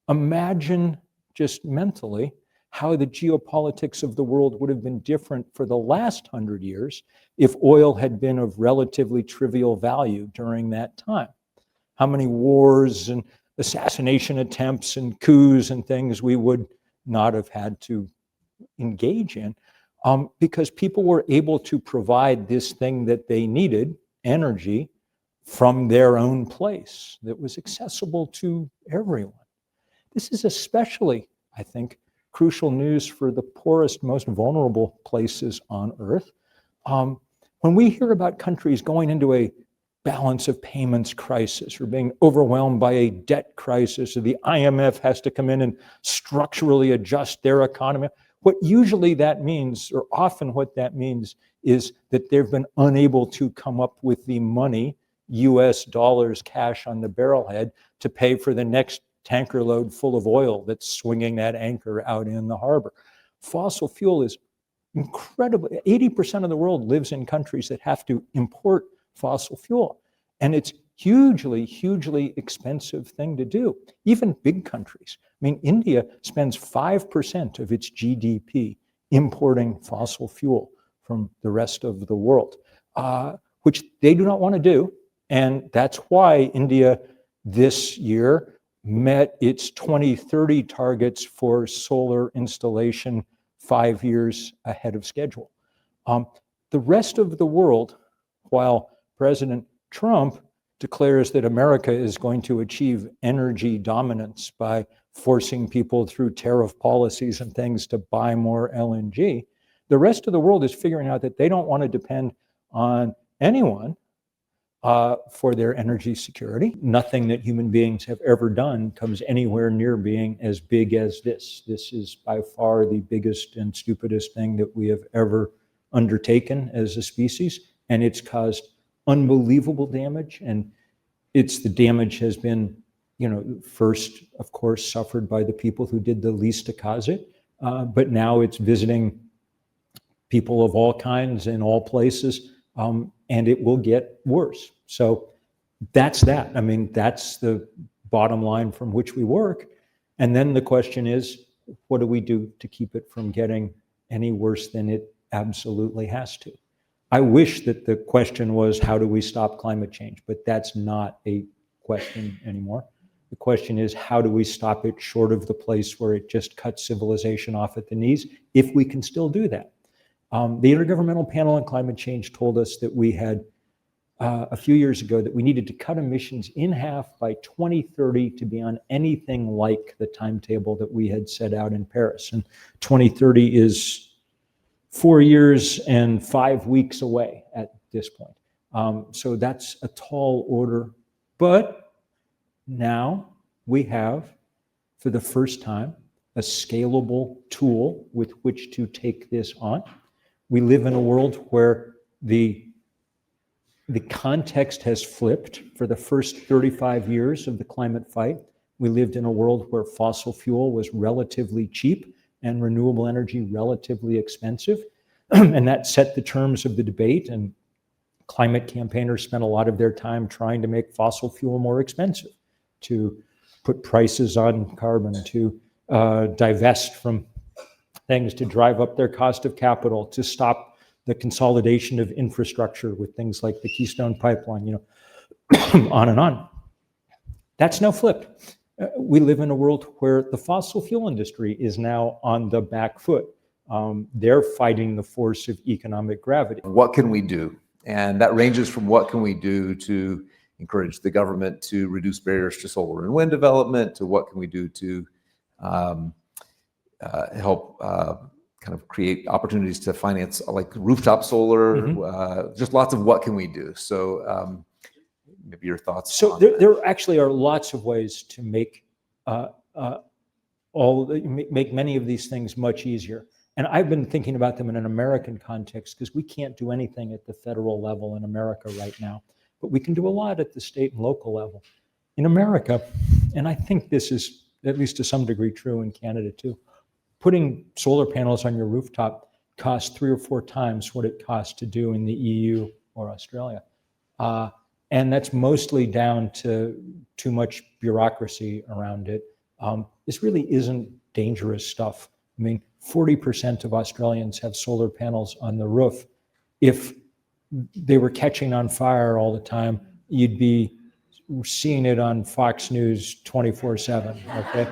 Imagine just mentally how the geopolitics of the world would have been different for the last 100 years if oil had been of relatively trivial value during that time. How many wars and assassination attempts and coups and things we would not have had to engage in, because people were able to provide this thing that they needed, energy, from their own place that was accessible to everyone. This is especially, I think, crucial news for the poorest, most vulnerable places on Earth. When we hear about countries going into a balance of payments crisis or being overwhelmed by a debt crisis, or the IMF has to come in and structurally adjust their economy, what usually that means, or often what that means, is that they've been unable to come up with the money, US dollars cash on the barrelhead, to pay for the next tanker load full of oil that's swinging that anchor out in the harbor. Fossil fuel is incredibly, 80% of the world lives in countries that have to import fossil fuel. And it's hugely, hugely expensive thing to do. Even big countries. I mean, India spends 5% of its GDP importing fossil fuel from the rest of the world, which they do not want to do. And that's why India this year met its 2030 targets for solar installation 5 years ahead of schedule. The rest of the world, while President Trump declares that America is going to achieve energy dominance by forcing people through tariff policies and things to buy more LNG, the rest of the world is figuring out that they don't want to depend on anyone for their energy security. Nothing that human beings have ever done comes anywhere near being as big as this. This is by far the biggest and stupidest thing that we have ever undertaken as a species, and it's caused unbelievable damage. And the damage has been, first, of course, suffered by the people who did the least to cause it, but now it's visiting people of all kinds in all places, and it will get worse. So that's that. I mean, that's the bottom line from which we work. And then the question is, what do we do to keep it from getting any worse than it absolutely has to? I wish that the question was, how do we stop climate change? But that's not a question anymore. The question is, how do we stop it short of the place where it just cuts civilization off at the knees, if we can still do that? The Intergovernmental Panel on Climate Change told us that we had, a few years ago, that we needed to cut emissions in half by 2030 to be on anything like the timetable that we had set out in Paris. And 2030 is 4 years and 5 weeks away at this point. So that's a tall order. But now we have, for the first time, a scalable tool with which to take this on. We live in a world where the context has flipped. For the first 35 years of the climate fight, we lived in a world where fossil fuel was relatively cheap and renewable energy relatively expensive. And that set the terms of the debate, and climate campaigners spent a lot of their time trying to make fossil fuel more expensive, to put prices on carbon, to divest from things, to drive up their cost of capital, to stop the consolidation of infrastructure with things like the Keystone Pipeline, on and on. That's now flipped. We live in a world where the fossil fuel industry is now on the back foot. They're fighting the force of economic gravity. What can we do? And that ranges from what can we do to encourage the government to reduce barriers to solar and wind development, to what can we do to help kind of create opportunities to finance like rooftop solar, just lots of what can we do. So maybe your thoughts. So there actually are lots of ways to make many of these things much easier. And I've been thinking about them in an American context, because we can't do anything at the federal level in America right now, but we can do a lot at the state and local level. In America, and I think this is at least to some degree true in Canada too, putting solar panels on your rooftop costs 3 or 4 times what it costs to do in the EU or Australia. And that's mostly down to too much bureaucracy around it, This really isn't dangerous stuff. I mean, 40% of Australians have solar panels on the roof. If they were catching on fire all the time, you'd be seeing it on Fox News 24/7, okay?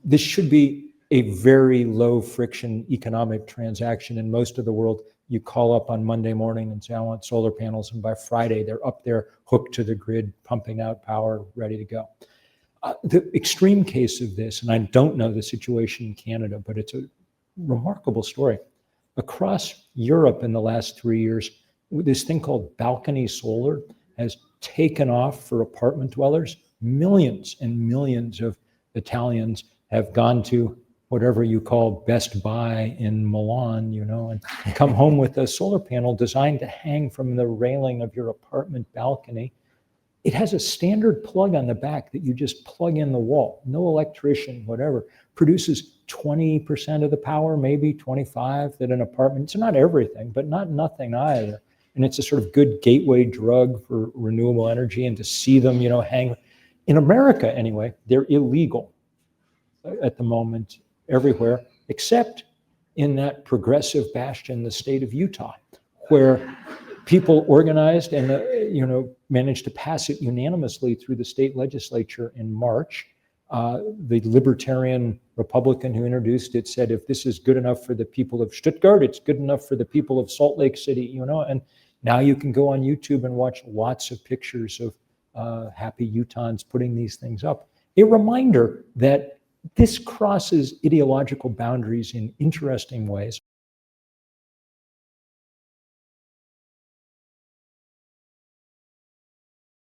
This should be a very low friction economic transaction. In most of the world, you call up on Monday morning and say, I want solar panels. And by Friday, they're up there, hooked to the grid, pumping out power, ready to go. The extreme case of this, and I don't know the situation in Canada, but it's a remarkable story. Across Europe in the last 3 years, this thing called balcony solar has taken off for apartment dwellers. Millions and millions of Italians have gone to whatever you call Best Buy in Milan, and come home with a solar panel designed to hang from the railing of your apartment balcony. It has a standard plug on the back that you just plug in the wall. No electrician, whatever. Produces 20% of the power, maybe 25 that an apartment. It's not everything, but not nothing either. And it's a sort of good gateway drug for renewable energy, and to see them, hang. In America, anyway, they're illegal at the moment everywhere, except in that progressive bastion, the state of Utah, where people organized and managed to pass it unanimously through the state legislature in March. The libertarian Republican who introduced it said, if this is good enough for the people of Stuttgart, it's good enough for the people of Salt Lake City, and now you can go on YouTube and watch lots of pictures of happy Utahns putting these things up. A reminder that this crosses ideological boundaries in interesting ways.